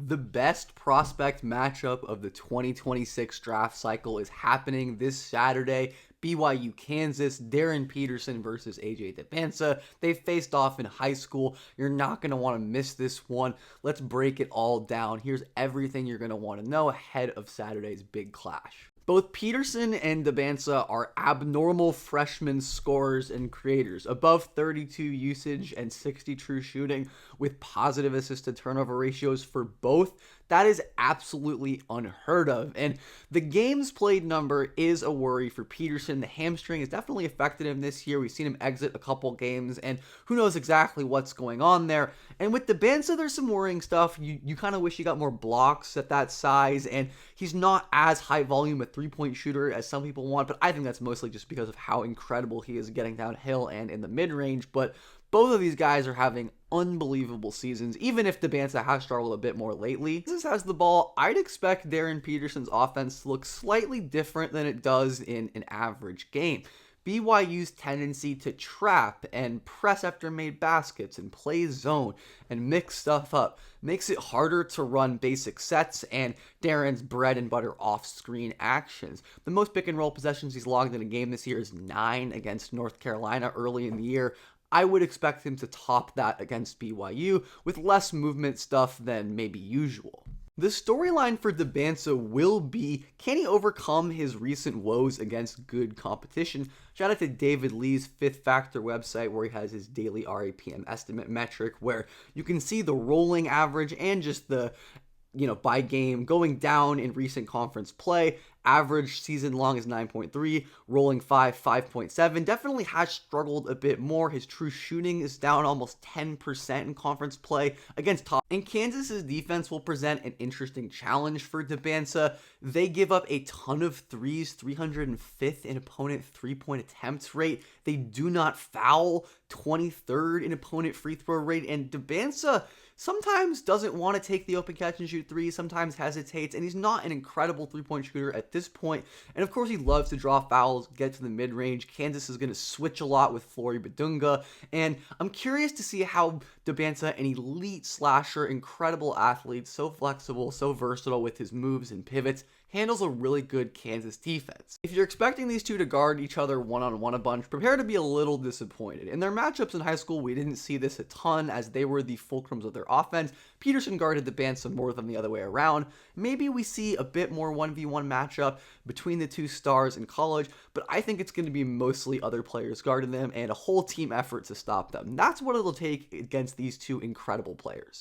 The best prospect matchup of the 2026 draft cycle is happening this Saturday. BYU Kansas, Darryn Peterson versus AJ Dybantsa. They faced off in high school. You're not going to want to miss this one. Let's break it all down. Here's everything you're going to want to know ahead of Saturday's big clash. Both Peterson and Dybantsa are abnormal freshman scorers and creators, above 32 usage and 60 true shooting with positive assist-to turnover ratios for both. That is absolutely unheard of. And the games played number is a worry for Peterson. The hamstring has definitely affected him this year. We've seen him exit a couple games, and who knows exactly what's going on there. And with Dybantsa, there's some worrying stuff. You kind of wish he got more blocks at that size, and he's not as high volume a three-point shooter as some people want, but I think that's mostly just because of how incredible he is getting downhill and in the mid-range. But both of these guys are having unbelievable seasons, even if Dybantsa has struggled a bit more lately. This has the ball. I'd expect Darryn Peterson's offense to look slightly different than it does in an average game. BYU's tendency to trap and press after made baskets and play zone and mix stuff up makes it harder to run basic sets and Darryn's bread and butter off-screen actions. The most pick and roll possessions he's logged in a game this year is 9 against North Carolina early in the year. I would expect him to top that against BYU with less movement stuff than maybe usual. The storyline for Dybantsa will be, can he overcome his recent woes against good competition? Shout out to David Lee's Fifth Factor website where he has his daily RAPM estimate metric where you can see the rolling average and just the by game going down in recent conference play. Average season long is 9.3, rolling 5.7. Definitely has struggled a bit more. His true shooting is down almost 10% in conference play against top. And Kansas's defense will present an interesting challenge for Dybantsa. They give up a ton of threes, 305th in opponent three-point attempts rate. They do not foul, 23rd in opponent free throw rate. And Dybantsa sometimes doesn't want to take the open catch and shoot three, sometimes hesitates, and he's not an incredible three-point shooter at this point. And of course, he loves to draw fouls, get to the mid-range. Kansas is going to switch a lot with Flory Badunga, and I'm curious to see how Dybantsa, an elite slasher, incredible athlete, so flexible, so versatile with his moves and pivots, handles a really good Kansas defense. If you're expecting these two to guard each other one-on-one a bunch, prepare to be a little disappointed. In their matchups in high school, we didn't see this a ton as they were the fulcrums of their offense. Peterson guarded Dybantsa more than the other way around. Maybe we see a bit more 1v1 matchup between the two stars in college, but I think it's going to be mostly other players guarding them and a whole team effort to stop them. That's what it'll take against these two incredible players.